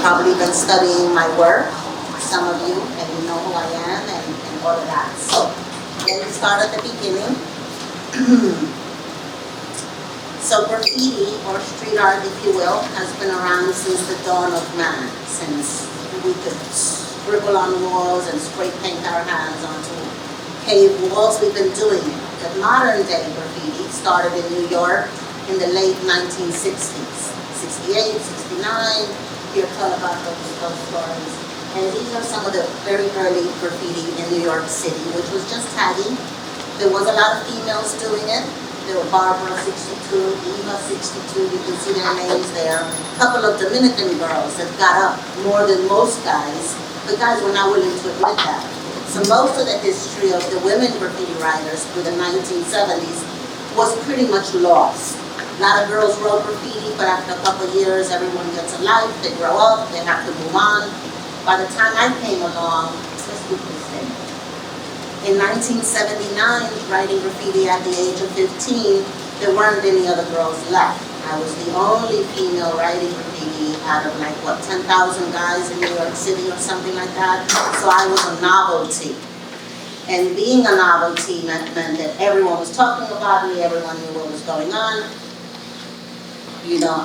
probably been studying my work, some of you, and you know who I am and all of that. So let me start at the beginning. So graffiti, or street art if you will, has been around since the dawn of man, since we could scribble on walls and spray paint our hands onto cave walls. We've been doing it. The modern day graffiti started in New York in the late 1960s, 68, 69, you're taught about those stories. And these are some of the very early graffiti in New York City, which was just tagging. There was a lot of females doing it. There were Barbara 62, Eva 62, you can see their names there. A couple of Dominican girls that got up more than most guys. The guys were not willing to admit that. So most of the history of the women graffiti writers through the 1970s was pretty much lost. A lot of girls wrote graffiti, but after a couple of years, everyone gets a life, they grow up, they have to move on. By the time I came along, let's do this thing. In 1979, writing graffiti at the age of 15, there weren't any other girls left. I was the only female writing graffiti out of like, what, 10,000 guys in New York City or something like that. So I was a novelty. And being a novelty meant that everyone was talking about me, everyone knew what was going on. You know,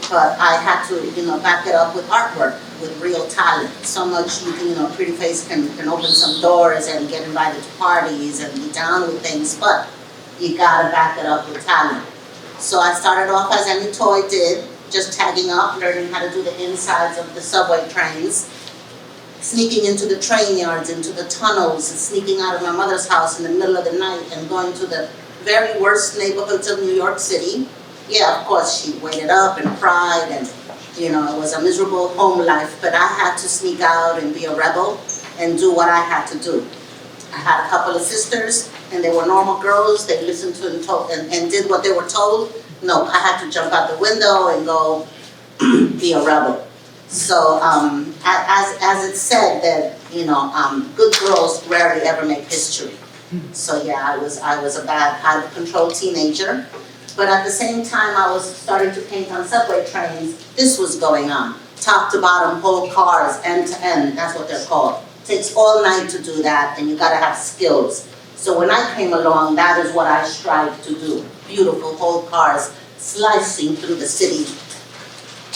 but I had to, you know, back it up with artwork, with real talent. So much, you know, pretty face can open some doors and get invited to parties and be down with things, but you gotta back it up with talent. So I started off as any toy did, just tagging up, learning how to do the insides of the subway trains, sneaking into the train yards, into the tunnels, and sneaking out of my mother's house in the middle of the night and going to the very worst neighborhoods of New York City. Yeah, of course, she waited up and cried, and, you know, it was a miserable home life, but I had to sneak out and be a rebel and do what I had to do. I had a couple of sisters, and they were normal girls. They listened to and did what they were told. No, I had to jump out the window and go be a rebel. So, as it's said that, you know, good girls rarely ever make history. So yeah, I was a bad, out of control teenager. But at the same time, I was starting to paint on subway trains. This was going on. Top to bottom, whole cars, end to end, that's what they're called. Takes all night to do that, and you gotta have skills. So when I came along, that is what I strived to do. Beautiful whole cars slicing through the city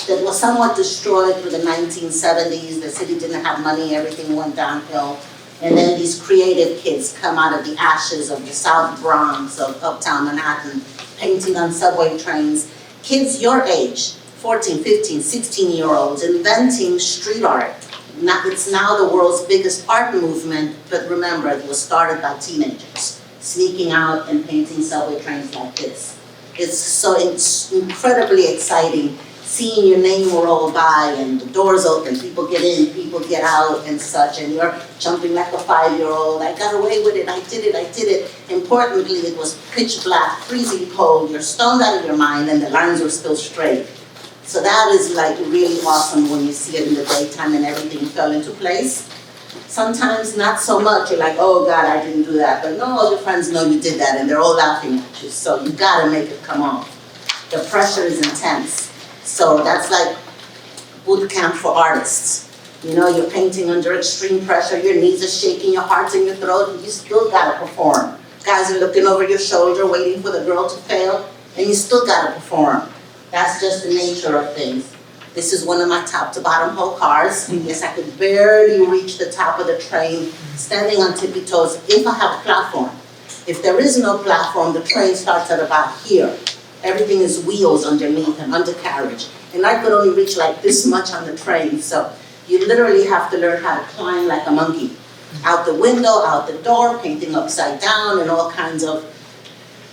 that was somewhat destroyed through the 1970s. The city didn't have money, everything went downhill. And then these creative kids come out of the ashes of the South Bronx, of uptown Manhattan, painting on subway trains. Kids your age, 14, 15, 16-year-olds, inventing street art. It's now the world's biggest art movement, but remember, it was started by teenagers, sneaking out and painting subway trains like this. It's incredibly exciting, seeing your name roll by and the doors open, people get in, people get out and such, and you're jumping like a 5-year-old. I got away with it, I did it, I did it. Importantly, it was pitch black, freezing cold, you're stoned out of your mind, and the lines were still straight. So that is like really awesome when you see it in the daytime and everything fell into place. Sometimes not so much, you're like, oh God, I didn't do that. But no, all your friends know you did that and they're all laughing at you. So you gotta make it come off. The pressure is intense. So that's like boot camp for artists. You know, you're painting under extreme pressure, your knees are shaking, your heart's in your throat, and you still gotta perform. Guys are looking over your shoulder, waiting for the girl to fail, and you still gotta perform. That's just the nature of things. This is one of my top to bottom whole cars. Yes, I could barely reach the top of the train, standing on tippy toes if I have a platform. If there is no platform, the train starts at about here. Everything is wheels underneath and undercarriage. And I could only reach like this much on the train, so you literally have to learn how to climb like a monkey. Out the window, out the door, painting upside down, and all kinds of.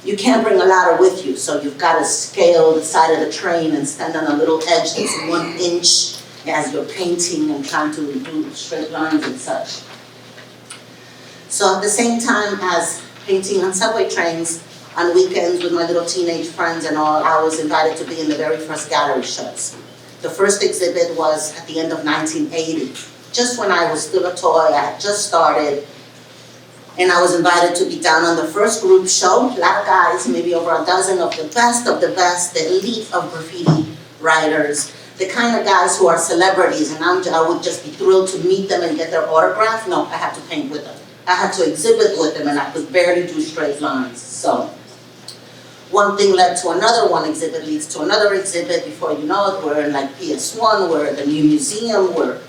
You can't bring a ladder with you, so you've got to scale the side of the train and stand on a little edge that's 1 inch as you're painting and trying to do straight lines and such. So at the same time as painting on subway trains, on weekends with my little teenage friends and all, I was invited to be in the very first gallery shows. The first exhibit was at the end of 1980. Just when I was still a toy, I had just started, and I was invited to be down on the first group show. A lot of guys, maybe over a dozen of the best, the elite of graffiti writers. the kind of guys who are celebrities, and I would just be thrilled to meet them and get their autograph. No, I had to paint with them. I had to exhibit with them, and I could barely do straight lines. So one thing led to another, one exhibit leads to another exhibit. Before you know it, we're in like PS1, we're at the new museum, we're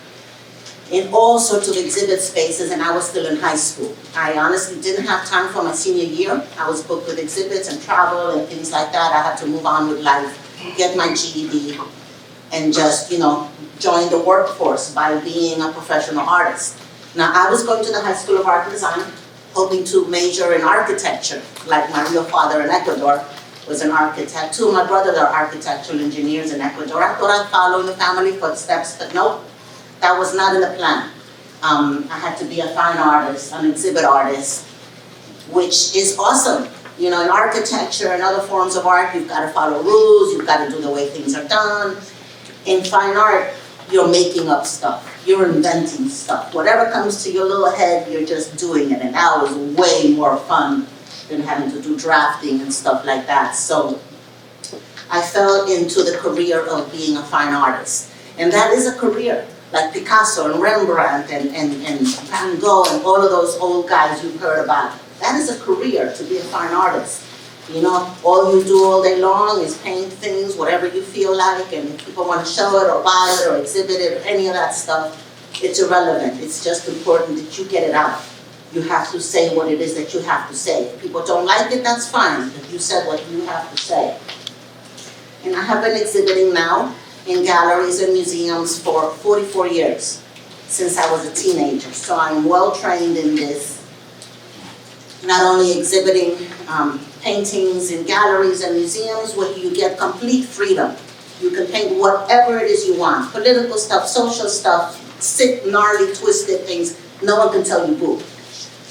in all sorts of exhibit spaces, and I was still in high school. I honestly didn't have time for my senior year. I was booked with exhibits and travel and things like that. I had to move on with life, get my GED, and just, you know, join the workforce by being a professional artist. Now, I was going to the High School of Art and Design, hoping to major in architecture, like my real father in Ecuador was an architect. Two of my brothers are architectural engineers in Ecuador. I thought I'd follow in the family footsteps, but nope, that was not in the plan. I had to be a fine artist, an exhibit artist, which is awesome. You know, in architecture and other forms of art, you've got to follow rules, you've got to do the way things are done. In fine art, you're making up stuff, you're inventing stuff. Whatever comes to your little head, you're just doing it, and that was way more fun than having to do drafting and stuff like that. So I fell into the career of being a fine artist. And that is a career, like Picasso and Rembrandt and Van Gogh and all of those old guys you've heard about. That is a career, to be a fine artist. You know, all you do all day long is paint things, whatever you feel like, and if people want to show it or buy it or exhibit it or any of that stuff, it's irrelevant. It's just important that you get it out. You have to say what it is that you have to say. If people don't like it, that's fine, but you said what you have to say. And I have been exhibiting now in galleries and museums for 44 years, since I was a teenager. So I'm well trained in this. Not only exhibiting paintings in galleries and museums where you get complete freedom. You can paint whatever it is you want. Political stuff, social stuff, sick, gnarly, twisted things. No one can tell you boo.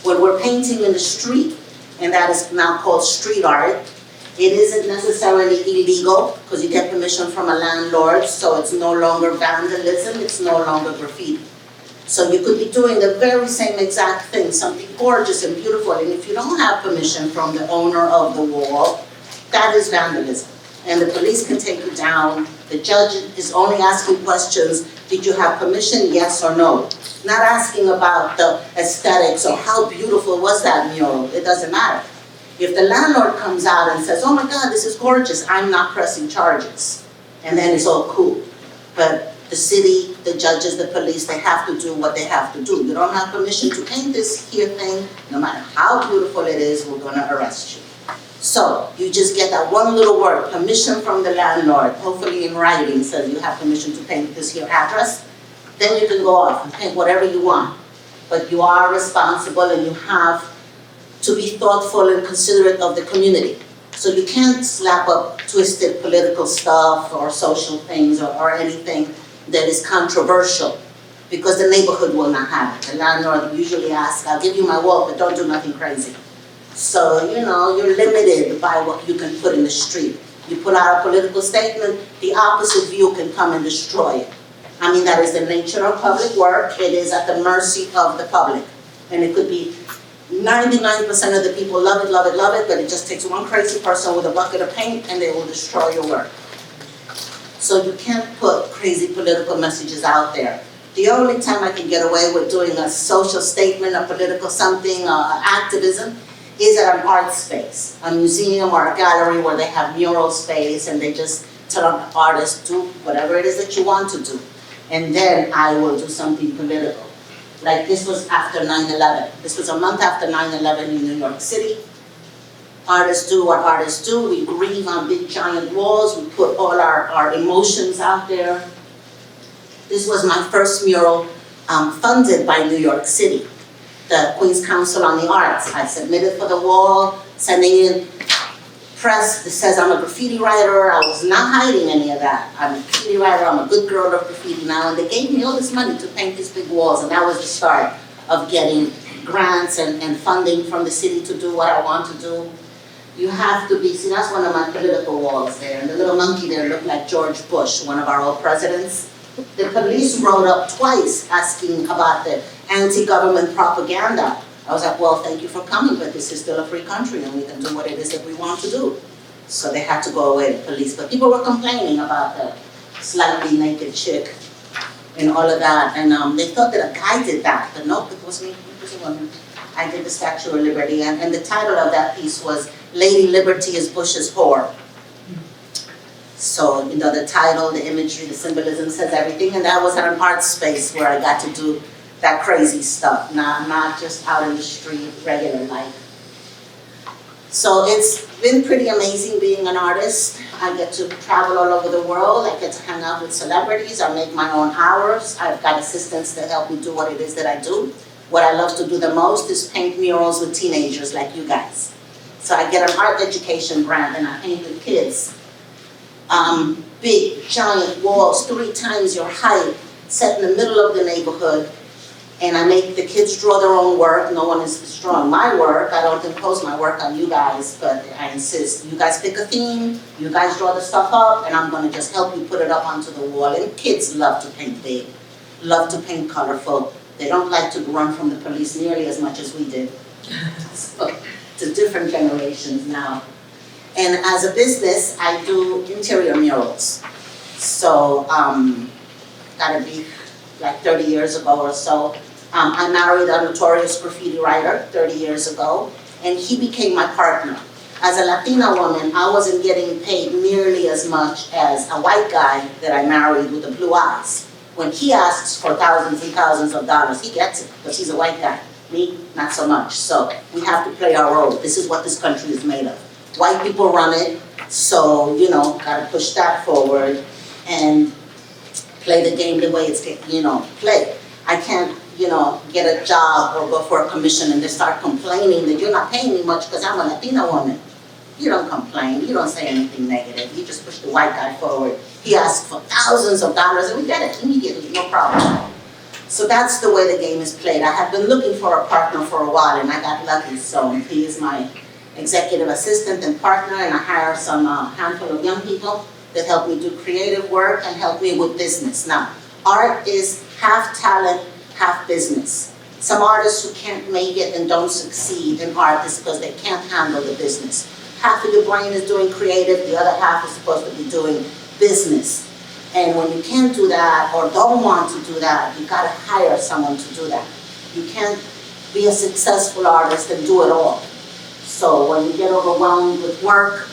When we're painting in the street, and that is now called street art, it isn't necessarily illegal because you get permission from a landlord, so it's no longer vandalism, it's no longer graffiti. So you could be doing the very same exact thing, something gorgeous and beautiful, and if you don't have permission from the owner of the wall, that is vandalism. And the police can take you down. The judge is only asking questions, did you have permission, yes or no? Not asking about the aesthetics or how beautiful was that mural, it doesn't matter. If the landlord comes out and says, oh my God, this is gorgeous, I'm not pressing charges. And then it's all cool. But the city, the judges, the police, they have to do what they have to do. You don't have permission to paint this here thing, no matter how beautiful it is, we're gonna arrest you. So you just get that one little word, permission from the landlord, hopefully in writing, says you have permission to paint this here address. Then you can go off and paint whatever you want. But you are responsible and you have to be thoughtful and considerate of the community. So you can't slap up twisted political stuff or social things or anything that is controversial, because the neighborhood will not have it. The landlord usually asks, I'll give you my wall, but don't do nothing crazy. So, you know, you're limited by what you can put in the street. You put out a political statement, the opposite view can come and destroy it. I mean, that is the nature of public work. It is at the mercy of the public. And it could be 99% of the people love it, but it just takes one crazy person with a bucket of paint and they will destroy your work. So you can't put crazy political messages out there. The only time I can get away with doing a social statement, a political something, activism, is at an art space, a museum or a gallery where they have mural space and they just tell an artist, do whatever it is that you want to do. And then I will do something political. Like this was after 9/11. This was a month after 9/11 in New York City. Artists do what artists do. We grieve on big giant walls. We put all our emotions out there. This was my first mural funded by New York City, the Queens Council on the Arts. I submitted for the wall, sending in press that says I'm a graffiti writer. I was not hiding any of that. I'm a graffiti writer. I'm a good girl of graffiti now. And they gave me all this money to paint these big walls. And that was the start of getting grants and funding from the city to do what I want to do. You have to be, see, that's one of my political walls there. And the little monkey there looked like George Bush, one of our old presidents. The police rode up twice asking about the anti-government propaganda. I was like, well, thank you for coming, but this is still a free country and we can do what it is that we want to do. So they had to go away, the police. But people were complaining about slightly naked chick and all of that. And they thought that a guy did that, but nope, it was me, it was a woman. I did the Statue of Liberty, and the title of that piece was Lady Liberty is Bush's Whore. So, the title, the imagery, the symbolism says everything, and that was at an art space where I got to do that crazy stuff, not just out in the street, regular life. So it's been pretty amazing being an artist. I get to travel all over the world. I get to hang out with celebrities. I make my own hours. I've got assistants to help me do what it is that I do. What I love to do the most is paint murals with teenagers like you guys. So I get an art education grant and I paint with kids. Big, giant walls, 3 times your height, set in the middle of the neighborhood. And I make the kids draw their own work. No one is drawing my work. I don't impose my work on you guys, but I insist. You guys pick a theme, you guys draw the stuff up, and I'm going to just help you put it up onto the wall. And kids love to paint big, love to paint colorful. They don't like to run from the police nearly as much as we did. So, to different generations now. And as a business, I do interior murals. So, gotta be like 30 years ago or so. I married a notorious graffiti writer 30 years ago, and he became my partner. As a Latina woman, I wasn't getting paid nearly as much as a white guy that I married with the blue eyes. When he asks for thousands and thousands of dollars, he gets it, because he's a white guy. Me, not so much. So we have to play our role. This is what this country is made of. White people run it, so, gotta push that forward and play the game the way it's, played. I can't, get a job or go for a commission and they start complaining that you're not paying me much because I'm a Latina woman. You don't complain, you don't say anything negative, you just push the white guy forward. He asks for thousands of dollars and we get it immediately, no problem. So that's the way the game is played. I have been looking for a partner for a while and I got lucky, so he is my executive assistant and partner, and I hire some handful of young people that help me do creative work and help me with business. Now, art is half talent, half business. Some artists who can't make it and don't succeed in art is because they can't handle the business. Half of your brain is doing creative, the other half is supposed to be doing business. And when you can't do that or don't want to do that, you gotta hire someone to do that. You can't be a successful artist and do it all. So when you get overwhelmed with work,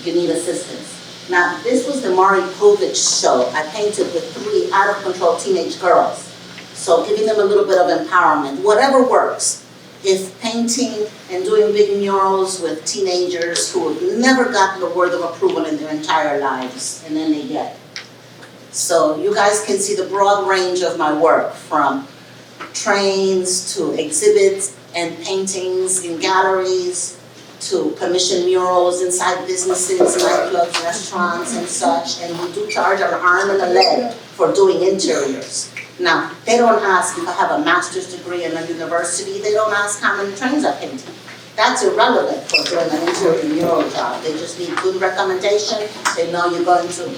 you need assistance. Now, this was the Maury Povich show. I painted with 3 out-of-control teenage girls. So giving them a little bit of empowerment, whatever works. If painting and doing big murals with teenagers who have never gotten a word of approval in their entire lives, and then they get it. So you guys can see the broad range of my work, from trains to exhibits and paintings in galleries, to commission murals inside businesses, nightclubs, restaurants, and such. And we do charge an arm and a leg for doing interiors. Now, they don't ask if I have a master's degree in a university. They don't ask how many trains I painted. That's irrelevant for doing an interior mural job. They just need good recommendation. They know you're going to,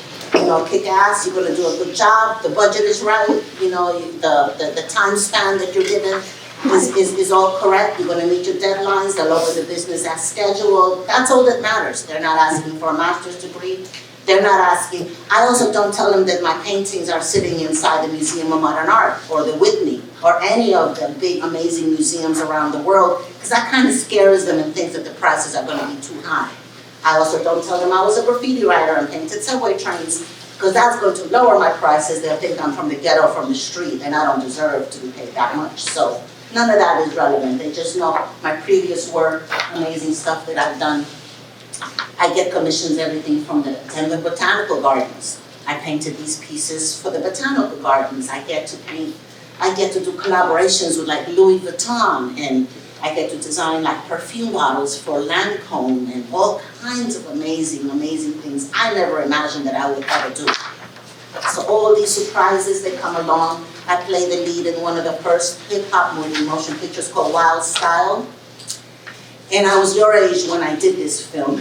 kick ass. You're going to do a good job. The budget is right. The time span that you're given is all correct. You're going to meet your deadlines. They'll over the business as scheduled. That's all that matters. They're not asking for a master's degree. They're not asking. I also don't tell them that my paintings are sitting inside the Museum of Modern Art or the Whitney or any of the big, amazing museums around the world, because that kind of scares them and thinks that the prices are going to be too high. I also don't tell them I was a graffiti writer and painted subway trains, because that's going to lower my prices. They'll think I'm from the ghetto, from the street, and I don't deserve to be paid that much. So none of that is relevant. They just know my previous work, amazing stuff that I've done. I get commissions, everything from the Denver Botanical Gardens. I painted these pieces for the Botanical Gardens. I get to do collaborations with like Louis Vuitton, and I get to design like perfume bottles for Lancôme and all kinds of amazing, amazing things I never imagined that I would ever do. So all these surprises, they come along. I play the lead in one of the first hip-hop motion pictures called Wild Style. And I was your age when I did this film.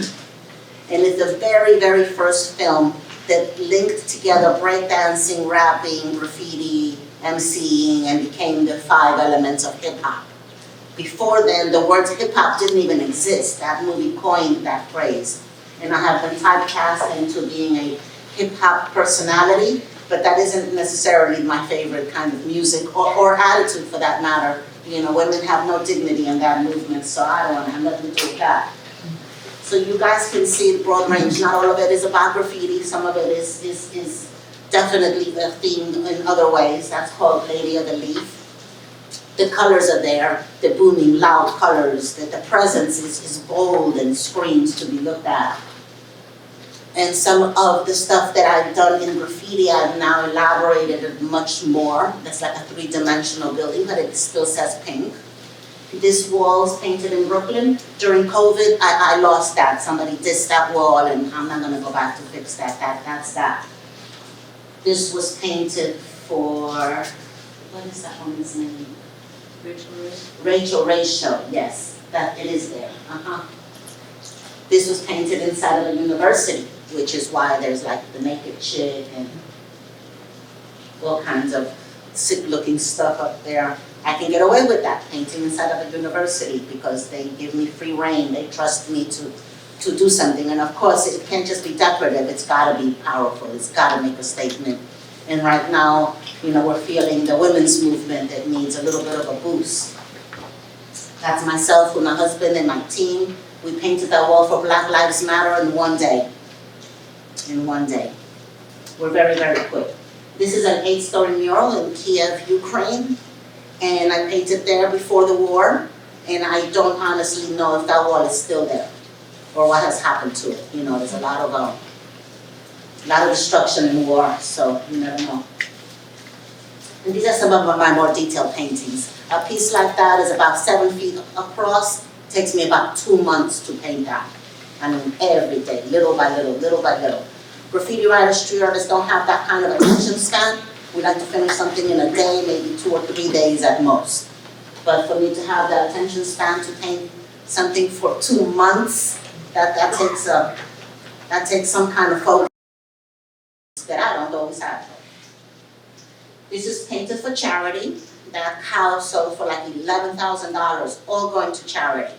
And it's the very, very first film that linked together breakdancing, rapping, graffiti, MCing, and became the 5 elements of hip-hop. Before then, the words hip-hop didn't even exist. That movie coined that phrase. And I have been typecast into being a hip-hop personality, but that isn't necessarily my favorite kind of music or attitude for that matter. You know, women have no dignity in that movement, so I don't want to have nothing to do with that. So you guys can see the broad range. Not all of it is about graffiti. Some of it is definitely a theme in other ways. That's called Lady of the Leaf. The colors are there, the booming, loud colors, the presence is bold and screams to be looked at. And some of the stuff that I've done in graffiti, I've now elaborated it much more. That's like a three-dimensional building, but it still says pink. This wall is painted in Brooklyn. During COVID, I lost that. Somebody dissed that wall, and I'm not gonna go back to fix that. That's that. This was painted for, what is that woman's name? Rachel Ray's show, yes, that it is there. This was painted inside of a university, which is why there's like the naked chick and all kinds of sick-looking stuff up there. I can get away with that, painting inside of a university, because they give me free reign. They trust me to do something. And of course, it can't just be decorative. It's got to be powerful. It's got to make a statement. And right now, you know, we're feeling the women's movement that needs a little bit of a boost. That's myself with my husband and my team. We painted that wall for Black Lives Matter in one day. In one day. We're very, very quick. This is an 8-story mural in Kiev, Ukraine. And I painted there before the war. And I don't honestly know if that wall is still there or what has happened to it. You know, there's a lot of destruction in war, so you never know. And these are some of my more detailed paintings. A piece like that is about 7 feet across. It takes me about 2 months to paint that. I mean, every day, little by little, little by little. Graffiti writers, street artists don't have that kind of attention span. We like to finish something in a day, maybe 2 or 3 days at most. But for me to have that attention span to paint something for 2 months, that takes some kind of focus that I don't always have. This is painted for charity. That house sold for like $11,000, all going to charity.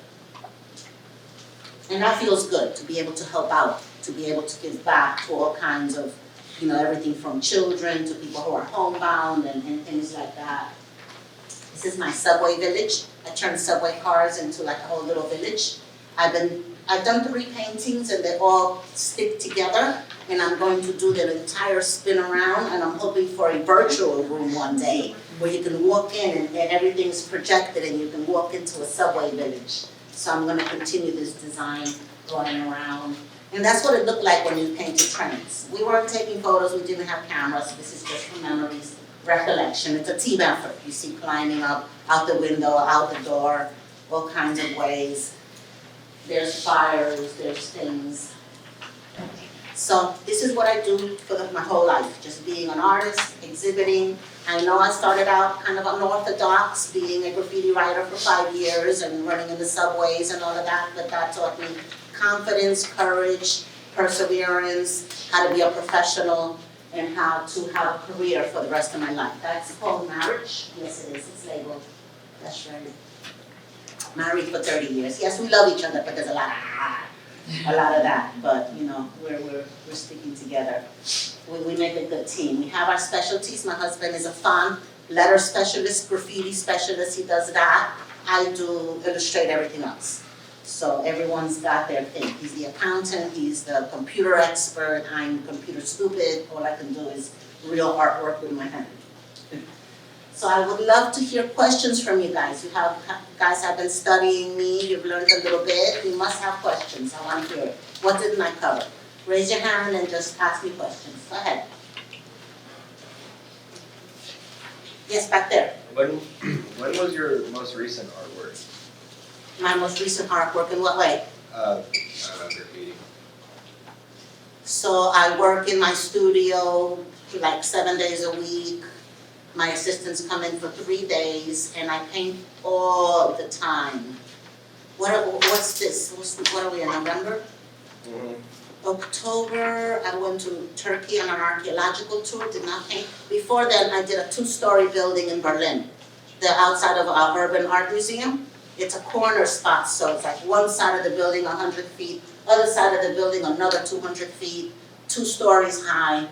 And that feels good to be able to help out, to be able to give back to all kinds of, you know, everything from children to people who are homebound and things like that. This is my subway village. I turned subway cars into like a whole little village. I've done 3 paintings and they all stick together, and I'm going to do the entire spin around, and I'm hoping for a virtual room one day where you can walk in and everything's projected and you can walk into a subway village. So I'm going to continue this design going around. And that's what it looked like when you painted trains. We weren't taking photos, we didn't have cameras. This is just for memories, recollection. It's a team effort. You see climbing up, out the window, out the door, all kinds of ways. There's fires, there's things. So this is what I do for my whole life, just being an artist, exhibiting. I know I started out kind of unorthodox, being a graffiti writer for 5 years and running in the subways and all of that, but that taught me confidence, courage, perseverance, how to be a professional, and how to have a career for the rest of my life. That's called marriage. Yes, it is. It's labeled. That's right. Married for 30 years. Yes, we love each other, but there's a lot of that. But you know, we're sticking together. We make a good team. We have our specialties. My husband is a font letter specialist, graffiti specialist. He does that. I do illustrate everything else. So everyone's got their thing. He's the accountant. He's the computer expert. I'm computer stupid. All I can do is real artwork with my hand. So I would love to hear questions from you guys. You guys have been studying me, you've learned a little bit. You must have questions. I want to hear it. What didn't I cover? Raise your hand and just ask me questions. Go ahead. Yes, back there. When was your most recent artwork? My most recent artwork, in what way? Graffiti. So I work in my studio like 7 days a week. My assistants come in for 3 days, and I paint all the time. What's this? What are we in, November? Mm-hmm. October, I went to Turkey on an archaeological tour, did not paint. Before then, I did a 2-story building in Berlin, the outside of our urban art museum. It's a corner spot, so it's like one side of the building 100 feet, other side of the building another 200 feet, 2 stories high.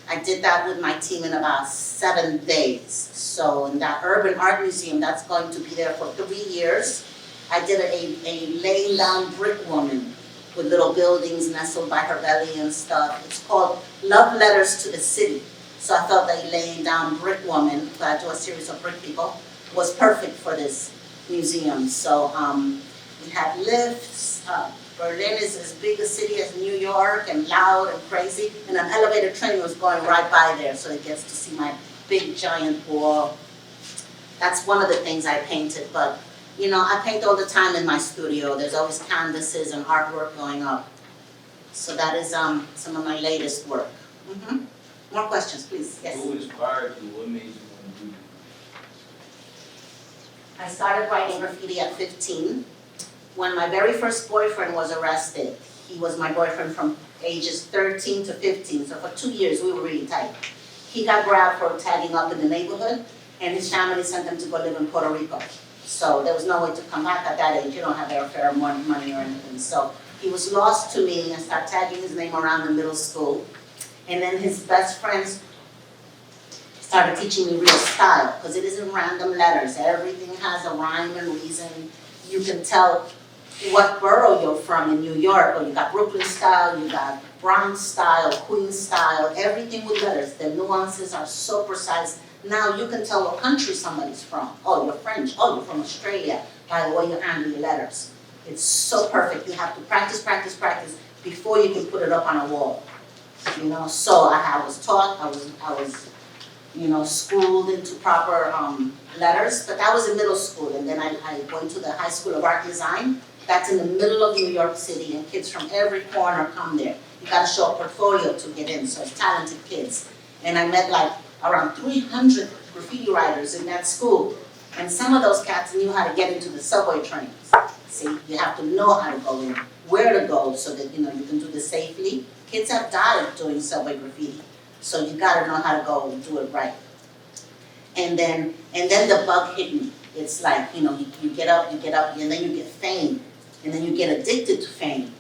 I did that with my team in about 7 days. So in that urban art museum, that's going to be there for 3 years. I did a laying down brick woman with little buildings nestled by her belly and stuff. It's called Love Letters to the City. So I felt that laying down brick woman, I do a series of brick people, was perfect for this museum. So we had lifts. Berlin is as big a city as New York and loud and crazy. And an elevator train was going right by there, so it gets to see my big giant wall. That's one of the things I painted, but you know, I paint all the time in my studio. There's always canvases and artwork going up. So that is some of my latest work. More questions, please. Yes. Who inspired you? What made you want to do I started writing graffiti at 15. When my very first boyfriend was arrested, he was my boyfriend from ages 13 to 15. So for 2 years, we were really tight. He got grabbed for tagging up in the neighborhood, and his family sent him to go live in Puerto Rico. So there was no way to come back at that age. You don't have airfare or money or anything. So he was lost to me. I started tagging his name around in middle school. And then his best friends started teaching me real style, because it isn't random letters. Everything has a rhyme and reason. You can tell what borough you're from in New York, or you got Brooklyn style, you got Bronx style, Queens style, everything with letters. The nuances are so precise. Now you can tell what country somebody's from. Oh, you're French. Oh, you're from Australia, by the way you handle your letters. It's so perfect. You have to practice, practice, practice before you can put it up on a wall. You know, so I was taught, I was you know, schooled into proper letters, but that was in middle school. And then I went to the High School of Art Design. That's in the middle of New York City, and kids from every corner come there. You gotta show a portfolio to get in, so it's talented kids. And I met like around 300 graffiti writers in that school. And some of those cats knew how to get into the subway trains. See, you have to know how to go in, where to go, so that you know you can do this safely. Kids have died doing subway graffiti, so you gotta know how to go and do it right. And then the bug hit me. It's like, you know, you get up, and then you get fame, and then you get addicted to fame.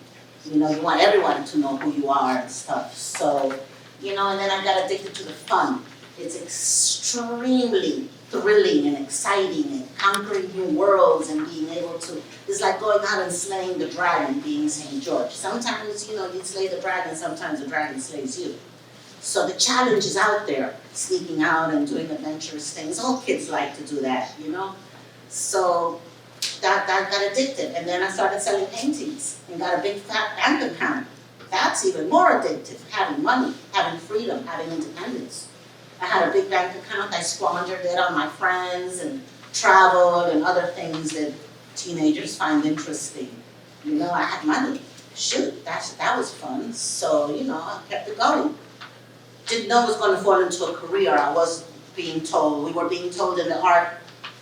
You know, you want everyone to know who you are and stuff. So, you know, and then I got addicted to the fun. It's extremely thrilling and exciting, and conquering new worlds and being able to, it's like going out and slaying the dragon, being St. George. Sometimes, you know, you slay the dragon, sometimes the dragon slays you. So the challenge is out there, sneaking out and doing adventurous things. All kids like to do that, you know? So that got addicted. And then I started selling paintings and got a big fat bank account. That's even more addictive, having money, having freedom, having independence. I had a big bank account. I squandered it on my friends and travel and other things that teenagers find interesting. You know, I had money. Shoot, that was fun. So, you know, I kept it going. Didn't know it was going to fall into a career. I was being told, we were being told in the art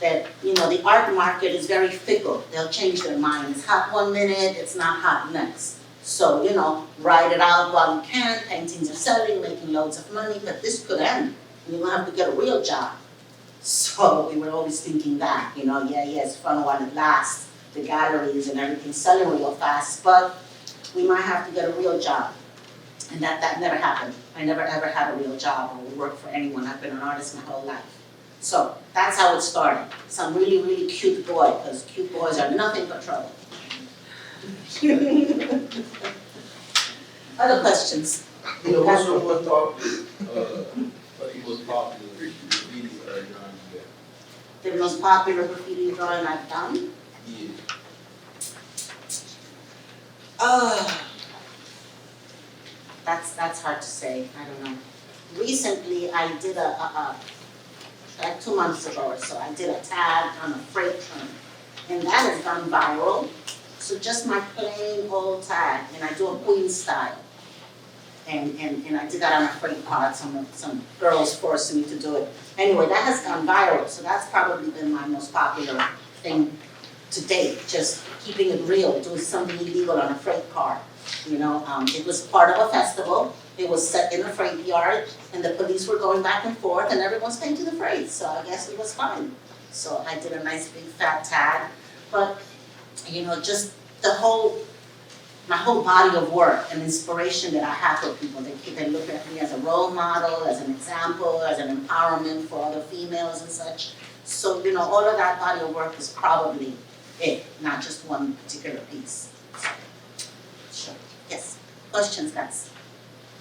that, you know, the art market is very fickle. They'll change their mind. It's hot one minute, it's not hot next. So, you know, ride it out while you can. Paintings are selling, making loads of money, but this could end. You will have to get a real job. So we were always thinking that, you know, yeah, it's fun while it lasts. The galleries and everything selling real fast, but we might have to get a real job. And that never happened. I never ever had a real job or worked for anyone. I've been an artist my whole life. So that's how it started. Some really, really cute boy, because cute boys are nothing but trouble. Other questions? So what's your most popular graffiti drawing you got? The most popular graffiti drawing I've done? Yeah. That's hard to say. I don't know. Recently, I did like 2 months ago or so, I did a tag on a freight train, and that has gone viral. So just my plain old tag, and I do a Queen style. And I did that on a freight car. Some girls forced me to do it. Anyway, that has gone viral, so that's probably been my most popular thing to date, just keeping it real, doing something illegal on a freight car. You know, it was part of a festival. It was set in a freight yard, and the police were going back and forth, and everyone's painting the freight, so I guess it was fine. So I did a nice big fat tag, but you know, just the whole my whole body of work and inspiration that I have for people. They look at me as a role model, as an example, as an empowerment for other females and such. So, you know, all of that body of work is probably it, not just one particular piece. Sure. Yes. Questions, guys?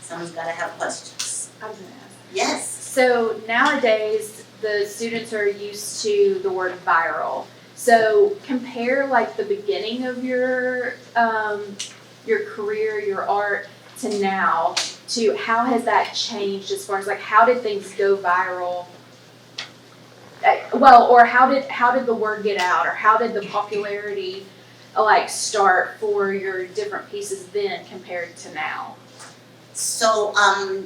Someone's got to have questions. I was gonna ask. Yes. So nowadays, the students are used to the word viral. So compare like the beginning of your career, your art, to now, to how has that changed as far as like how did things go viral? Well, or how did the word get out, or how did the popularity like start for your different pieces then compared to now? So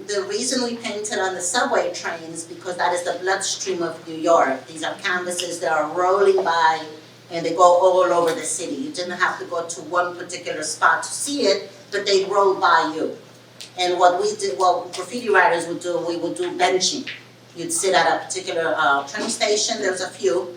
the reason we painted on the subway trains, because that is the bloodstream of New York. These are canvases that are rolling by and they go all over the city. You didn't have to go to one particular spot to see it, but they roll by you. And what we did, what graffiti writers would do, we would do benching. You'd sit at a particular train station, there's a few,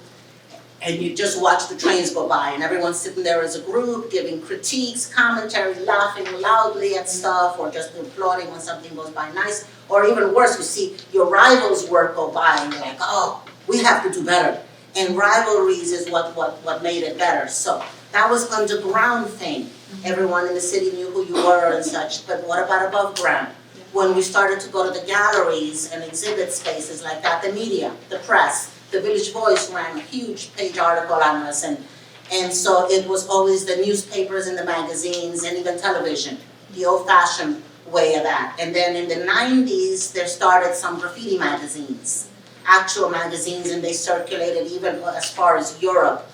and you just watch the trains go by, and everyone's sitting there as a group, giving critiques, commentary, laughing loudly at stuff, or just applauding when something goes by nice. Or even worse, you see your rivals' work go by, and you're like, oh, we have to do better. And rivalries is what made it better. So that was underground fame. Everyone in the city knew who you were and such, but what about above ground? When we started to go to the galleries and exhibit spaces like that, the media, the press, the Village Voice ran a huge page article on us, and so it was always the newspapers and the magazines and even television, the old-fashioned way of that. And then in the 90s, there started some graffiti magazines, actual magazines, and they circulated even as far as Europe,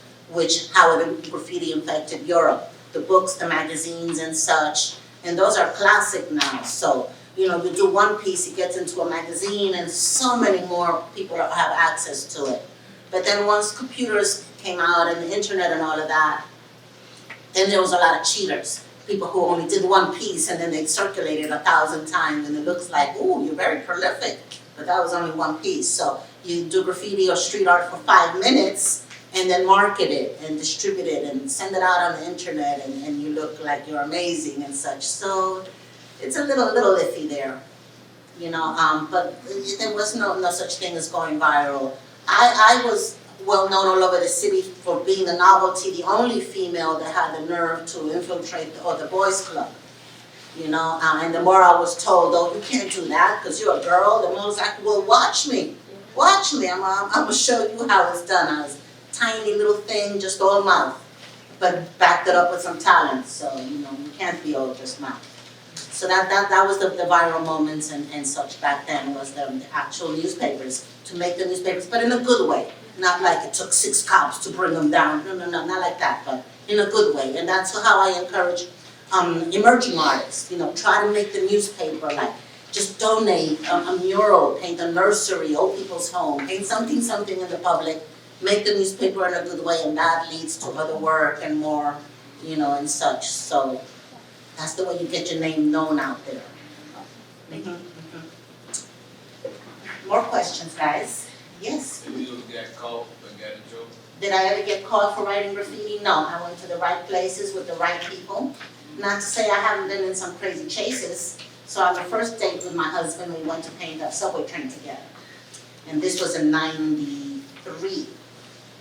how graffiti infected Europe. The books, the magazines and such, and those are classic now. So, you know, you do one piece, it gets into a magazine, and so many more people have access to it. But then once computers came out and the internet and all of that, then there was a lot of cheaters. People who only did one piece and then they circulated 1,000 times, and it looks like, ooh, you're very prolific. But that was only one piece. So you do graffiti or street art for 5 minutes, and then market it and distribute it and send it out on the internet, and you look like you're amazing and such. So it's a little iffy there, you know, but there was no such thing as going viral. I was well known all over the city for being a novelty, the only female that had the nerve to infiltrate the boys club, you know, and the more I was told, oh, you can't do that because you're a girl, the more I was like, well, watch me, I'm gonna show you how it's done. I was tiny little thing, just all mouth, but backed it up with some talent. So, you know, you can't be all just mouth. So that was the viral moments and such back then, was the actual newspapers, to make the newspapers, but in a good way. Not like it took 6 cops to bring them down. No, not like that, but in a good way. And that's how I encourage emerging artists. You know, try to make the newspaper, like, just donate a mural, paint a nursery, old people's home, paint something in the public, make the newspaper in a good way, and that leads to other work and more, you know, and such. So that's the way you get your name known out there. More questions, guys? Yes? Did you get caught and got in trouble? Did I ever get caught for writing graffiti? No, I went to the right places with the right people. Not to say I haven't been in some crazy chases. So on the first date with my husband, we went to paint a subway train together. And this was in '93.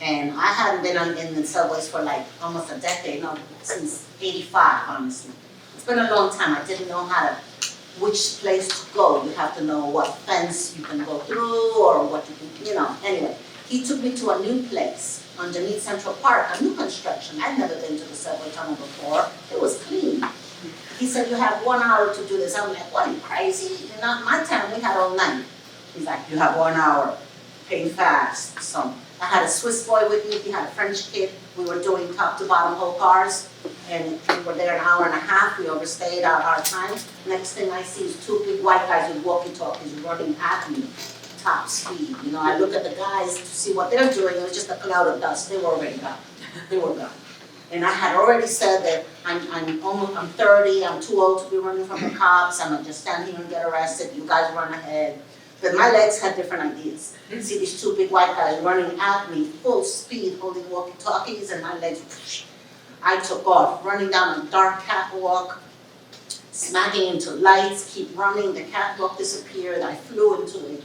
And I hadn't been in the subways for like almost a decade, no, since '85, honestly. It's been a long time. I didn't know which place to go. You have to know what fence you can go through or what you can, you know. Anyway, he took me to a new place underneath Central Park, a new construction. I'd never been to the subway tunnel before. It was clean. He said, you have 1 hour to do this. I'm like, what, are you crazy? You know, my time, we had all night. He's like, you have 1 hour, paint fast. So I had a Swiss boy with me, he had a French kid. We were doing top to bottom whole cars, and we were there 1.5 hours. We overstayed our time. Next thing I see is 2 big white guys with walkie-talkies running at me, top speed. You know, I look at the guys to see what they're doing. It was just a cloud of dust. They were already gone. They were gone. And I had already said that I'm 30, I'm too old to be running from the cops, I'm gonna just stand here and get arrested, you guys run ahead. But my legs had different ideas. You see these 2 big white guys running at me, full speed, holding walkie-talkies, and my legs, whoosh. I took off, running down a dark catwalk, smacking into lights, keep running, the catwalk disappeared, I flew into a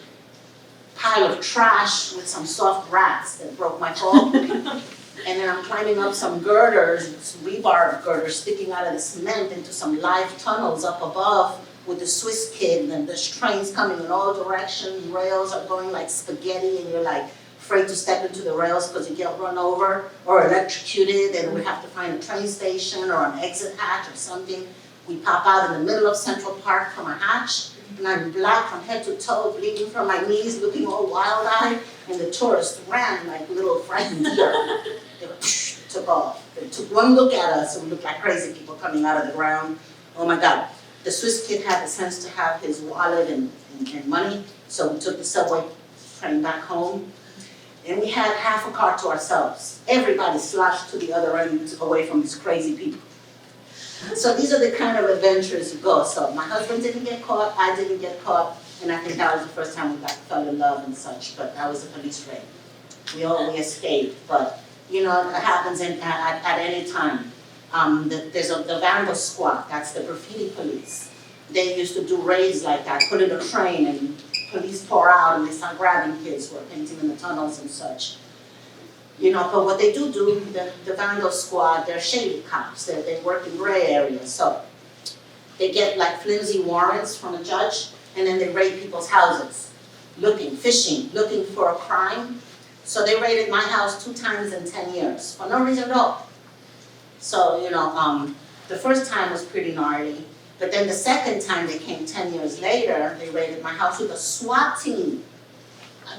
pile of trash with some soft rats that broke my fall. And then I'm climbing up some girders, some rebar girders sticking out of the cement into some live tunnels up above with the Swiss kid, and there's trains coming in all directions, rails are going like spaghetti, and you're like afraid to step into the rails because you get run over or electrocuted, and we have to find a train station or an exit hatch or something. We pop out in the middle of Central Park from a hatch, and I'm black from head to toe, bleeding from my knees, looking all wild-eyed, and the tourists ran like little frightened deer. They took off. They took one look at us, and we looked like crazy people coming out of the ground. Oh my God. The Swiss kid had the sense to have his wallet and money, so we took the subway train back home. And we had half a car to ourselves. Everybody sloshed to the other end away from these crazy people. So these are the kind of adventures you go. So my husband didn't get caught, I didn't get caught, and I think that was the first time we fell in love and such, but that was a police raid. We escaped, but you know, it happens at any time. There's the vandal squad, that's the graffiti police. They used to do raids like that, put in a train and police pour out and they start grabbing kids who are painting in the tunnels and such. You know, but what they do, the vandal squad, they're shady cops, they work in gray areas. So they get like flimsy warrants from a judge and then they raid people's houses, fishing, looking for a crime. So they raided my house 2 times in 10 years for no reason at all. So, you know, the first time was pretty gnarly, but then the second time they came 10 years later, they raided my house with a SWAT team.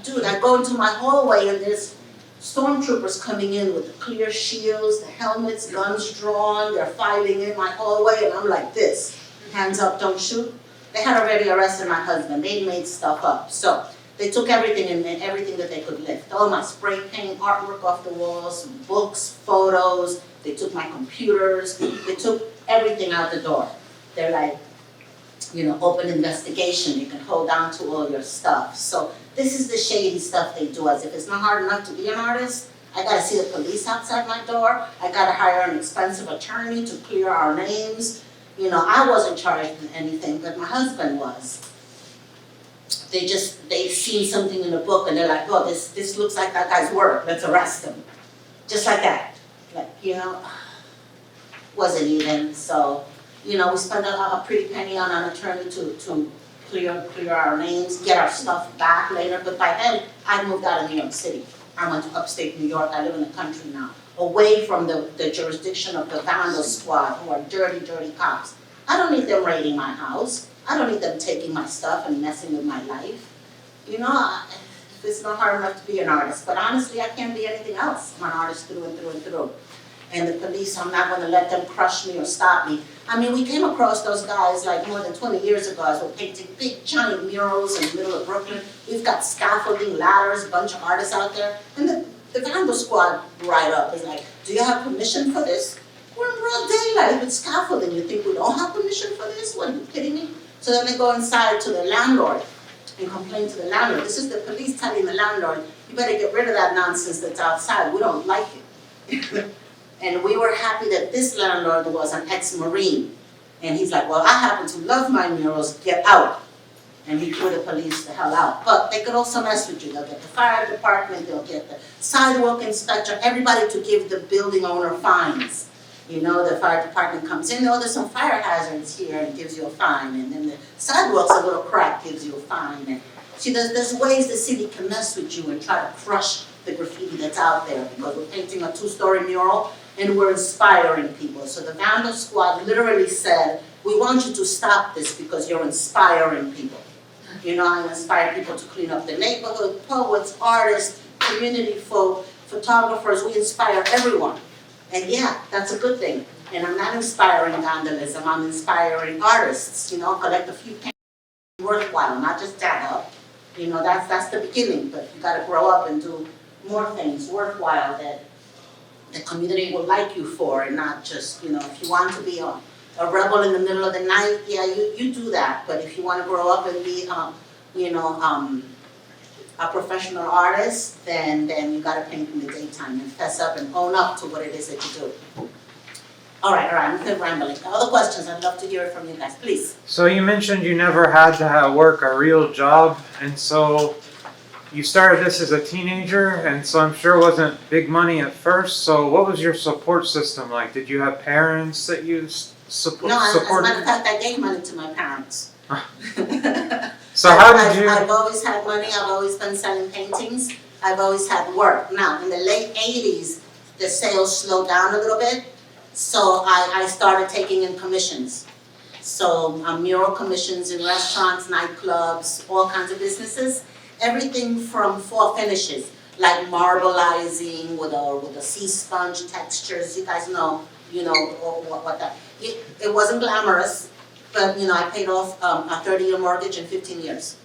Dude, I go into my hallway and there's stormtroopers coming in with the clear shields, the helmets, guns drawn, they're filing in my hallway, and I'm like this, hands up, don't shoot. They had already arrested my husband, they made stuff up. So they took everything and everything that they could lift. All my spray paint, artwork off the walls, books, photos, they took my computers, they took everything out the door. They're like, you know, open investigation, you can hold on to all your stuff. So this is the shady stuff they do, as if it's not hard enough to be an artist. I gotta see the police outside my door, I gotta hire an expensive attorney to clear our names. You know, I wasn't charged with anything, but my husband was. They've seen something in the book and they're like, oh, this looks like that guy's work, let's arrest him. Just like that. Like, you know, wasn't even, so, you know, we spent a pretty penny on an attorney to clear our names, get our stuff back later, but by then, I moved out of New York City. I went to upstate New York, I live in the country now, away from the jurisdiction of the vandal squad, who are dirty, dirty cops. I don't need them raiding my house. I don't need them taking my stuff and messing with my life. You know, it's not hard enough to be an artist, but honestly, I can't be anything else. I'm an artist through and through and through. And the police, I'm not gonna let them crush me or stop me. I mean, we came across those guys like more than 20 years ago as we're painting big giant murals in the middle of Brooklyn. We've got scaffolding, ladders, a bunch of artists out there. And the vandal squad right up is like, do you have permission for this? We're in broad daylight with scaffolding. You think we don't have permission for this? What, are you kidding me? So then they go inside to the landlord and complain to the landlord. This is the police telling the landlord, you better get rid of that nonsense that's outside. We don't like it. And we were happy that this landlord was an ex-Marine. And he's like, well, I happen to love my murals, get out. And he threw the police the hell out. But they could also mess with you. They'll get the fire department, they'll get the sidewalk inspector, everybody to give the building owner fines. You know, the fire department comes in, oh, there's some fire hazards here, and gives you a fine. And then the sidewalk's a little crack, gives you a fine. And see, there's ways the city can mess with you and try to crush the graffiti that's out there, because we're painting a 2-story mural and we're inspiring people. So the vandal squad literally said, we want you to stop this because you're inspiring people. You know, I inspire people to clean up the neighborhood, poets, artists, community folk, photographers, we inspire everyone. And yeah, that's a good thing. And I'm not inspiring vandalism, I'm inspiring artists, you know, collect a few paintings worthwhile, not just tag up. You know, that's the beginning, but you gotta grow up and do more things worthwhile that the community will like you for, and not just, you know, if you want to be a rebel in the middle of the night, yeah, you do that. But if you want to grow up and be, you know, a professional artist, then you got to paint in the daytime and fess up and own up to what it is that you do. All right, I'm rambling. Other questions, I'd love to hear it from you guys, please. So you mentioned you never had to work a real job, and so you started this as a teenager, and so I'm sure it wasn't big money at first. So what was your support system like? Did you have parents that you No, supported? as a matter of fact, I gave money to my parents. So how did you? I've always had money, I've always been selling paintings, I've always had work. Now, in the late 80s, the sales slowed down a little bit, so I started taking in commissions. So mural commissions in restaurants, nightclubs, all kinds of businesses. Everything from floor finishes, like marbleizing with a sea sponge textures. You guys know, what that. It wasn't glamorous, but I paid off a 30-year mortgage in 15 years.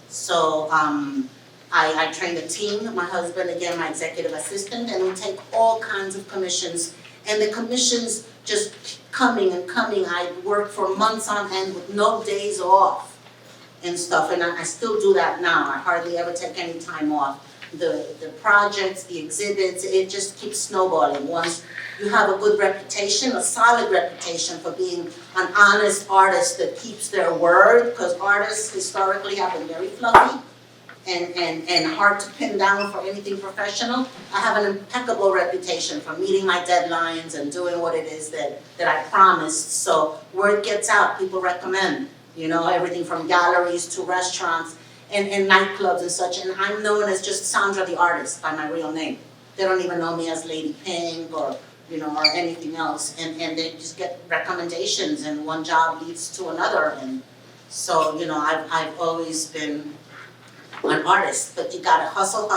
So I trained a team. My husband, again, my executive assistant, and we take all kinds of commissions. And the commissions just keep coming and coming. I work for months on end with no days off and stuff. And I still do that now. I hardly ever take any time off. The projects, the exhibits, it just keeps snowballing. Once you have a good reputation, a solid reputation for being an honest artist that keeps their word, because artists historically have been very fluffy and hard to pin down for anything professional. I have an impeccable reputation for meeting my deadlines and doing what it is that I promised. So word gets out, people recommend, everything from galleries to restaurants and nightclubs and such. And I'm known as just Sandra the artist by my real name. They don't even know me as Lady Pink or anything else. And they just get recommendations, and one job leads to another. And so, I've always been an artist, but you gotta hustle,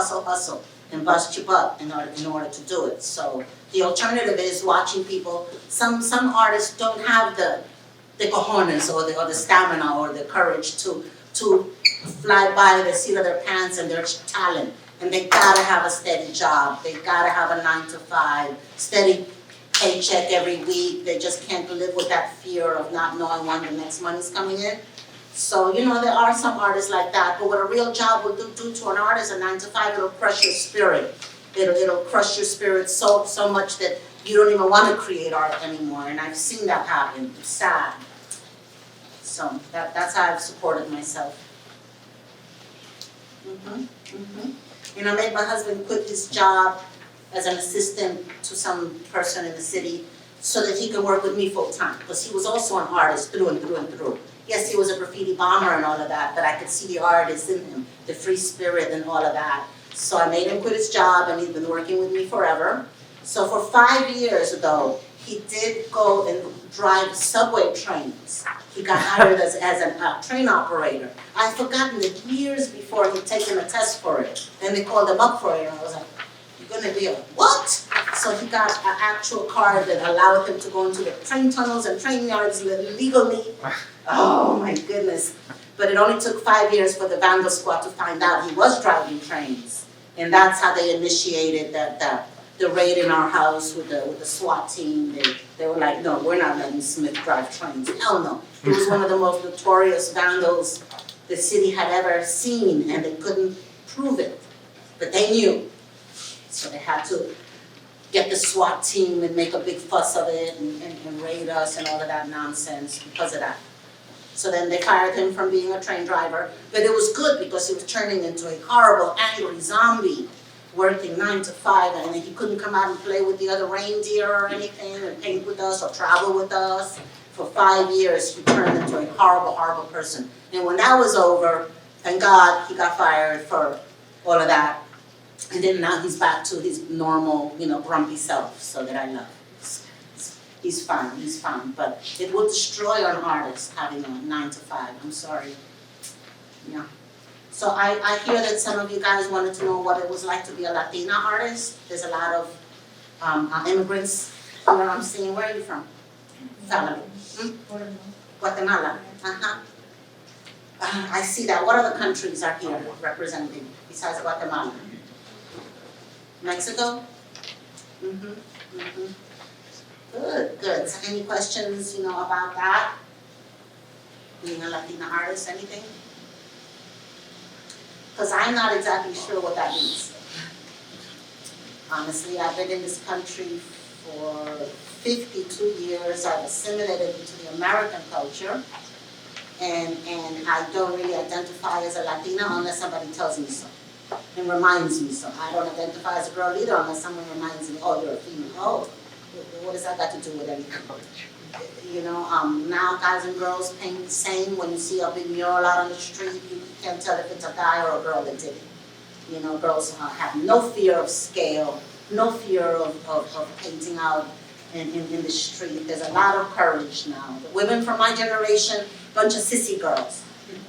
and bust your butt in order to do it. So the alternative is watching people. Some artists don't have the cojones or the stamina or the courage to fly by the seat of their pants and their talent. And they gotta have a steady job. They gotta have a 9 to 5, steady paycheck every week. They just can't live with that fear of not knowing when the next money's coming in. So, there are some artists like that, but what a real job will do to an artist, a 9 to 5, it'll crush your spirit. It'll crush your spirit so much that you don't even want to create art anymore, and I've seen that happen. It's sad. So that's how I've supported myself. And I made my husband quit his job as an assistant to some person in the city so that he could work with me full time, because he was also an artist through and through and through. Yes, he was a graffiti bomber and all of that, but I could see the artist in him, the free spirit and all of that. So I made him quit his job, and he's been working with me forever. So for 5 years, though, he did go and drive subway trains. He got hired as a train operator. I'd forgotten that years before he'd taken a test for it. And they called him up for it, and I was like, you're gonna be a what? So he got an actual card that allowed him to go into the train tunnels and train yards legally. Oh my goodness. But it only took 5 years for the Vandal Squad to find out he was driving trains. And that's how they initiated the raid in our house with the SWAT team. They were like, no, we're not letting Smith drive trains. Hell no. He was one of the most notorious vandals the city had ever seen, and they couldn't prove it. But they knew. So they had to get the SWAT team and make a big fuss of it and raid us and all of that nonsense because of that. So then they fired him from being a train driver. But it was good because he was turning into a horrible, angry zombie, working 9 to 5, and he couldn't come out and play with the other reindeer or anything and paint with us or travel with us. For 5 years, he turned into a horrible, horrible person. And when that was over, thank God he got fired for all of that. And then now he's back to his normal, grumpy self, so that I love. He's fine, but it will destroy an artist having a 9 to 5, I'm sorry. Yeah. So I hear that some of you guys wanted to know what it was like to be a Latina artist. There's a lot of immigrants here I'm seeing. Where are you from? Family. Guatemala. I see that. What other countries are here representing besides Guatemala? Mexico? Good. So any questions, about that? Being a Latina artist, anything? Because I'm not exactly sure what that means. Honestly, I've been in this country for 52 years, I've assimilated into the American culture, and I don't really identify as a Latina unless somebody tells me so and reminds me so. I don't identify as a girl leader unless someone reminds me, oh, you're a female. Oh, what does that got to do with anything? You know, now guys and girls paint the same. When you see a big mural out on the street, you can't tell if it's a guy or a girl that did it. You know, girls have no fear of scale, no fear of painting out in the street. There's a lot of courage now. The women from my generation, bunch of sissy girls,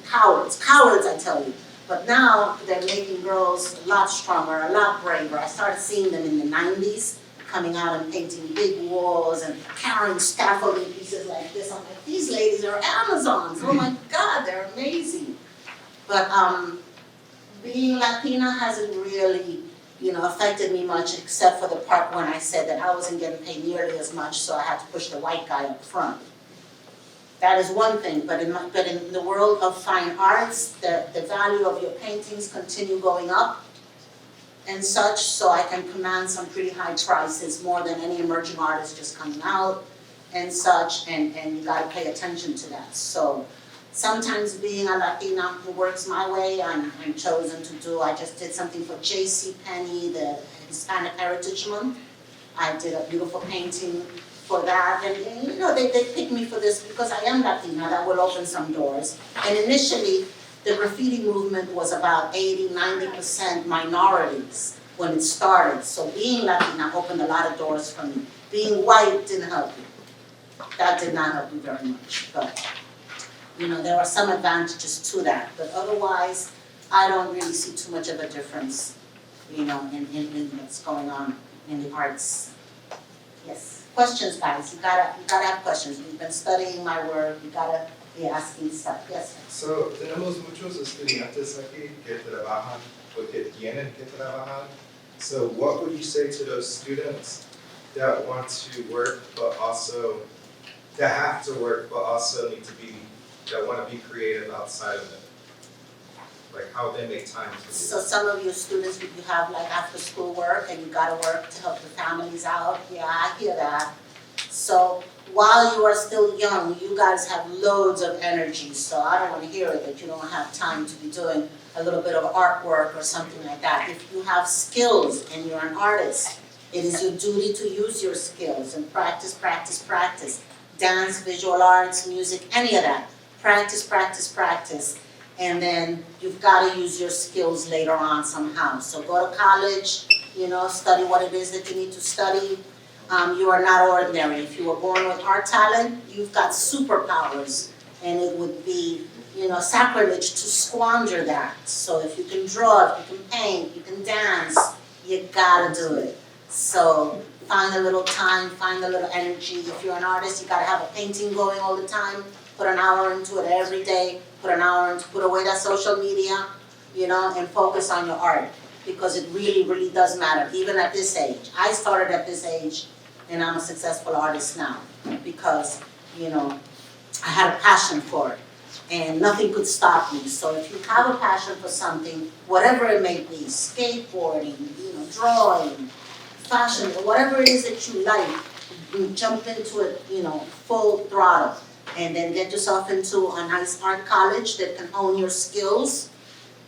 cowards, I tell you. But now they're making girls a lot stronger, a lot braver. I started seeing them in the 90s, coming out and painting big walls and carrying scaffolding pieces like this. I'm like, these ladies are Amazons. Oh my God, they're amazing. But being Latina hasn't really, you know, affected me much, except for the part when I said that I wasn't getting paid nearly as much, so I had to push the white guy up front. That is one thing, but in the world of fine arts, the value of your paintings continue going up and such, so I can command some pretty high prices, more than any emerging artist just coming out and such, and you gotta pay attention to that. So sometimes being a Latina who works my way, I'm chosen to do. I just did something for JCPenney, the Hispanic Heritage Month. I did a beautiful painting for that, and you know, they picked me for this because I am Latina. That will open some doors. And initially, the graffiti movement was about 80–90% minorities when it started. So being Latina opened a lot of doors for me. Being white didn't help me. That did not help me very much. But you know, there are some advantages to that. But otherwise, I don't really see too much of a difference, you know, in what's going on in the arts. Yes. Questions, guys. You gotta have questions. You've been studying my work. You gotta be asking stuff. Yes. So, tenemos muchos estudiantes aquí que trabajan o que tienen que trabajar. So, what would you say to those students that want to work, but also that have to work, but also need to be, that want to be creative outside of it? Like how they make time to do So some of your students, you have like after school work and you gotta work to help the families out. Yeah, I hear that. So while you are still young, you guys have loads of energy. So I don't wanna hear it that you don't have time to be doing a little bit of artwork or something like that. If you have skills and you're an artist, it is your duty to use your skills and practice, practice, practice. Dance, visual arts, music, any of that. Practice, practice, practice. And then you've got to use your skills later on somehow. So go to college, you know, study what it is that you need to study. You are not ordinary. If you were born with art talent, you've got superpowers. And it would be, you know, sacrilege to squander that. So if you can draw, if you can paint, you can dance, you got to do it. So find a little time, find a little energy. If you're an artist, you got to have a painting going all the time. Put an hour into it every day. Put an hour into, put away that social media, you know, and focus on your art. Because it really, really does matter, even at this age. I started at this age, and I'm a successful artist now. Because, you know, I had a passion for it. And nothing could stop me. So if you have a passion for something, whatever it may be, skateboarding, you know, drawing, fashion, whatever it is that you like, you jump into it, you know, full throttle. And then get yourself into a nice art college that can hone your skills,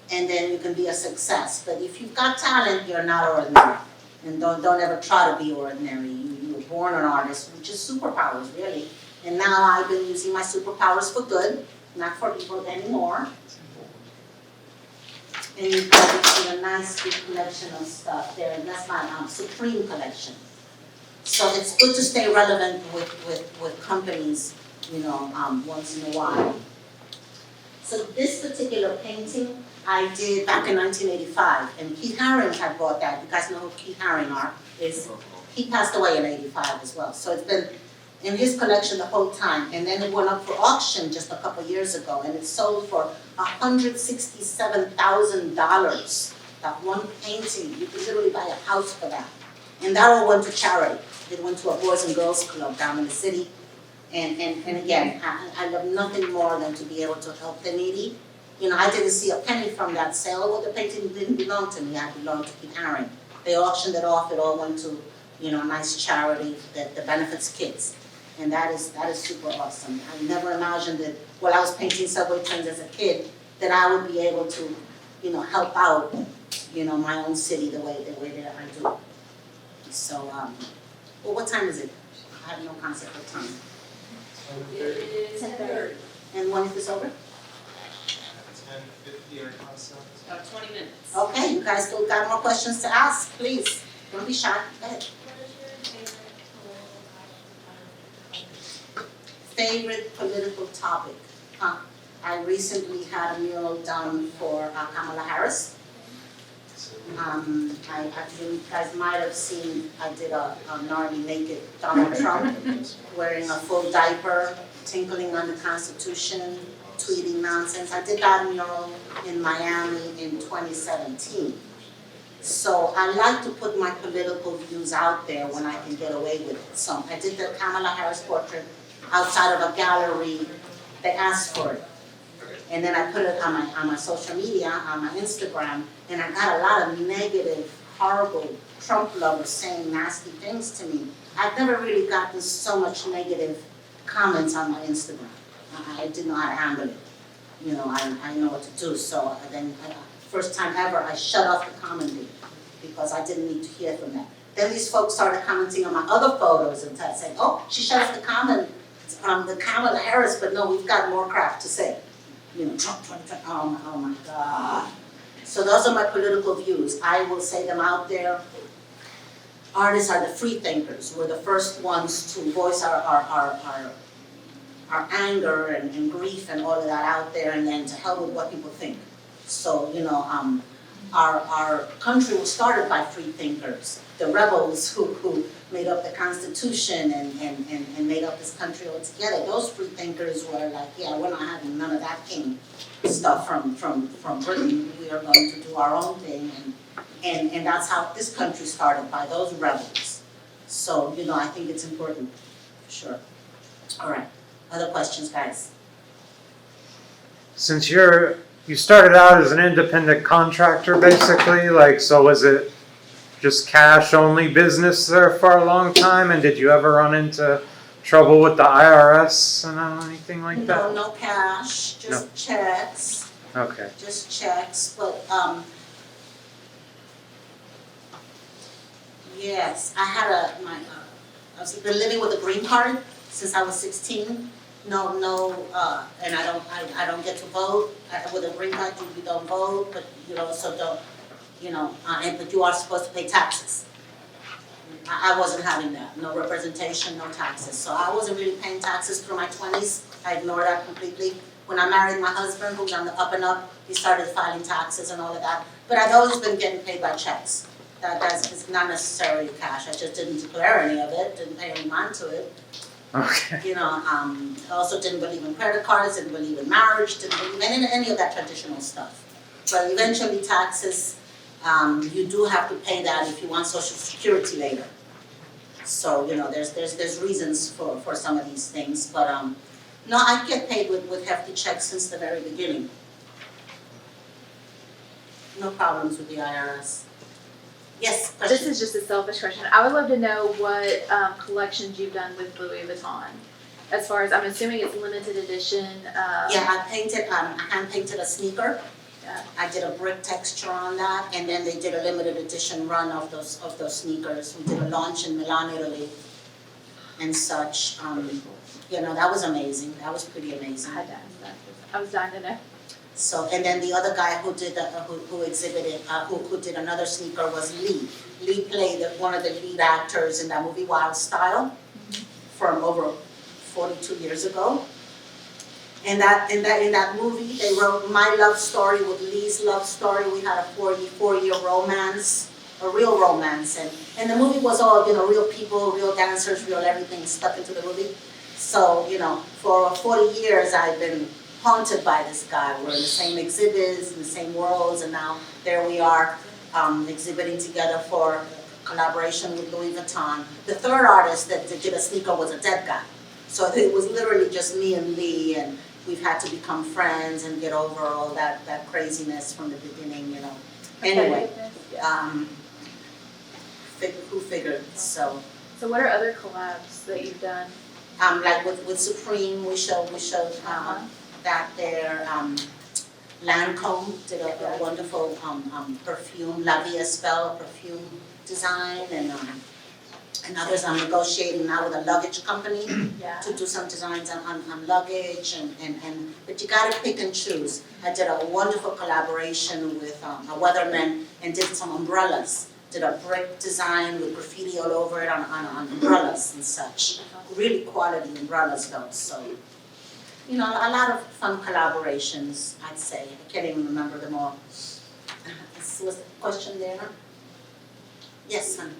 and then you can be a success. But if you've got talent, you're not ordinary. And don't ever try to be ordinary. You were born an artist, which is superpowers, really. And now I've been using my superpowers for good, not for evil anymore. And you've got a nice big collection of stuff there, and that's my Supreme collection. So it's good to stay relevant with companies, you know, once in a while. So this particular painting I did back in 1985, and Keith Haring had bought that. You guys know who Keith Haring is? He passed away in 85 as well. So it's been in his collection the whole time, and then it went up for auction just a couple years ago, and it sold for $167,000. That one painting, you could literally buy a house for that. And that all went to charity. It went to a Boys and Girls Club down in the city. And again, I love nothing more than to be able to help the needy. You know, I didn't see a penny from that sale. Well, the painting didn't belong to me. I belonged to Keith Haring. They auctioned it off. It all went to you know, a nice charity that benefits kids. And that is super awesome. I never imagined that while I was painting subway trains as a kid, that I would be able to, you know, help out, you know, my own city the way that I do. So, well, what time is it? I have no concept of time. It is 10:30. And when is this over? 10:50 or concept. About 20 minutes. Okay, you guys still got more questions to ask, please. Don't be shy. Go ahead. Favorite political topic? I recently had a mural done for Kamala Harris. You guys might have seen, I did a gnarly naked Donald Trump wearing a full diaper, tinkling on the Constitution, tweeting nonsense. I did that mural in Miami in 2017. So I like to put my political views out there when I can get away with it. So I did the Kamala Harris portrait outside of a gallery. They asked for it. And then I put it on my social media, on my Instagram, and I got a lot of negative, horrible Trump lovers saying nasty things to me. I've never really gotten so much negative comments on my Instagram. I didn't know how to handle it. You know, I know what to do. So then, first time ever, I shut off the commenting because I didn't need to hear from that. Then these folks started commenting on my other photos and saying, oh, she shut off the comment, the Kamala Harris, but no, we've got more crap to say. You know, Trump, oh my God. So those are my political views. I will say them out there. Artists are the free thinkers. We're the first ones to voice our anger and grief and all of that out there, and then to hell with what people think. So, you know, our country was started by free thinkers, the rebels who made up the Constitution and made up this country altogether. Those free thinkers were like, yeah, we're not having none of that king stuff from Britain. We are going to do our own thing, and that's how this country started, by those rebels. So, you know, I think it's important, for sure. All right, other questions, guys? Since you started out as an independent contractor, basically, like, so was it just cash only business there for a long time, and did you ever run into trouble with the IRS and anything like that? No cash, just checks. Okay. Just checks, but yes, I had I've been living with a green card since I was 16. No, and I don't get to vote. With a green card, you don't vote, but you know, so don't, you know, but you are supposed to pay taxes. I wasn't having that, no representation, no taxes. So I wasn't really paying taxes through my 20s. I ignored that completely. When I married my husband, who's on the up and up, he started filing taxes and all of that. But I've always been getting paid by checks. That's not necessarily cash. I just didn't declare any of it, didn't pay any mind to it. Okay. You know, I also didn't believe in credit cards, didn't believe in marriage, didn't believe in any of that traditional stuff. But eventually taxes, you do have to pay that if you want Social Security later. So, you know, there's reasons for some of these things, but no, I get paid with hefty checks since the very beginning. No problems with the IRS. Yes, question? This is just a selfish question. I would love to know what collections you've done with Louis Vuitton. As far as, I'm assuming it's limited edition. Yeah, I hand painted a sneaker. Yeah. I did a brick texture on that, and then they did a limited edition run of those sneakers. We did a launch in Milan, Italy, and such. You know, that was amazing. That was pretty amazing. I was dying to know. So, and then the other guy who did who exhibited who did another sneaker was Lee. Lee played one of the lead actors in that movie Wild Style from over 42 years ago. And in that movie, they wrote my love story with Lee's love story. We had a four-year romance, a real romance, and the movie was all, you know, real people, real dancers, real everything stuck into the movie. So, you know, for 40 years I've been haunted by this guy. We're in the same exhibits, in the same worlds, and now there we are exhibiting together for collaboration with Louis Vuitton. The third artist that did a sneaker was a dead guy. So it was literally just me and Lee, and we've had to become friends and get over all that craziness from the beginning, you know. Anyway, who figured, so. So what are other collabs that you've done? Like with Supreme, we showed that there. Lancôme did a wonderful perfume, La Vie Espelle perfume design, and others. I'm negotiating now with a luggage company Yeah. to do some designs on luggage, but you gotta pick and choose. I did a wonderful collaboration with a weatherman and did some umbrellas. Did a brick design with graffiti all over it on umbrellas and such. Really quality umbrellas though, so. You know, a lot of fun collaborations, I'd say. I can't even remember them all. Was the question there? Yes, honey.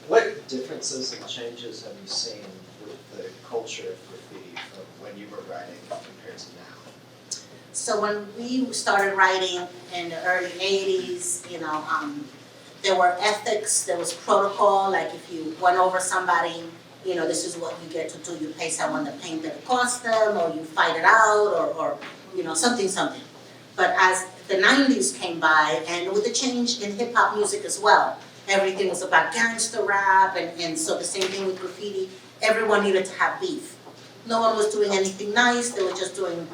What differences and changes have you seen with the culture of graffiti from when you were writing compared to now? So when we started writing in the early 80s, you know, there were ethics, there was protocol, like if you went over somebody, you know, this is what you get to do. You pay someone the paint that it cost them, or you fight it out, or you know, something. But as the 90s came by, and with the change in hip hop music as well, everything was about gangster rap, and so the same thing with graffiti. Everyone needed to have beef. No one was doing anything nice. They were just doing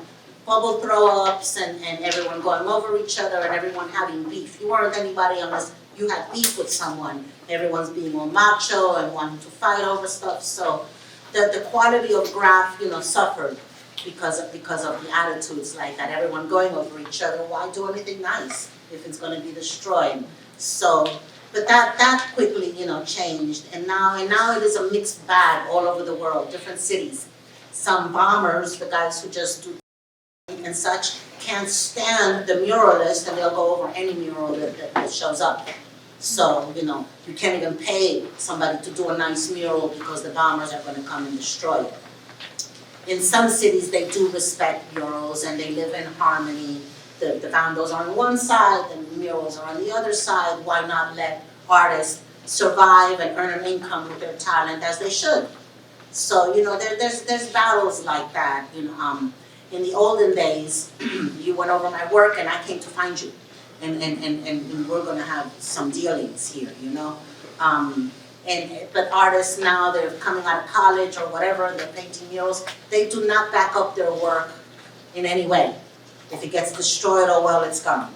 bubble throw-ups, and everyone going over each other, and everyone having beef. You weren't anybody unless you had beef with someone. Everyone's being more macho and wanting to fight over stuff. So the quality of graph, you know, suffered because of the attitudes like that. Everyone going over each other. Why do anything nice if it's going to be destroyed? So, but that quickly, you know, changed. And now it is a mixed bag all over the world, different cities. Some bombers, the guys who just do and such, can't stand the muralist, and they'll go over any mural that shows up. So, you know, you can't even pay somebody to do a nice mural because the bombers are going to come and destroy it. In some cities, they do respect murals and they live in harmony. The vandals are on one side, the murals are on the other side. Why not let artists survive and earn an income with their talent as they should? So, you know, there's battles like that. You know, in the olden days, you went over my work and I came to find you. And we're going to have some dealings here, you know. But artists now, they're coming out of college or whatever, they're painting murals. They do not back up their work in any way. If it gets destroyed, oh well, it's gone.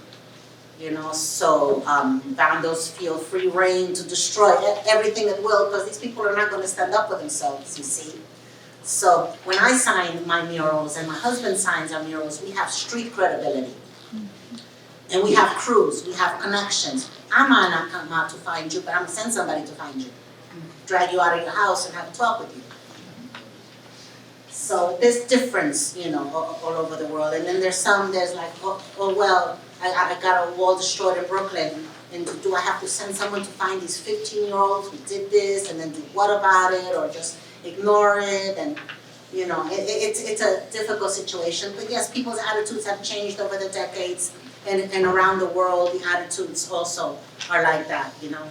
You know, so vandals feel free reign to destroy everything at will because these people are not going to stand up for themselves, you see. So when I sign my murals and my husband signs our murals, we have street credibility. And we have crews, we have connections. I might not come out to find you, but I'm going to send somebody to find you. Drag you out of your house and have a talk with you. So there's difference, you know, all over the world. And then there's like, oh well, I got a wall destroyed in Brooklyn. And do I have to send someone to find these 15-year-olds who did this and then do what about it or just ignore it? And, you know, it's a difficult situation. But yes, people's attitudes have changed over the decades. And around the world, the attitudes also are like that, you know.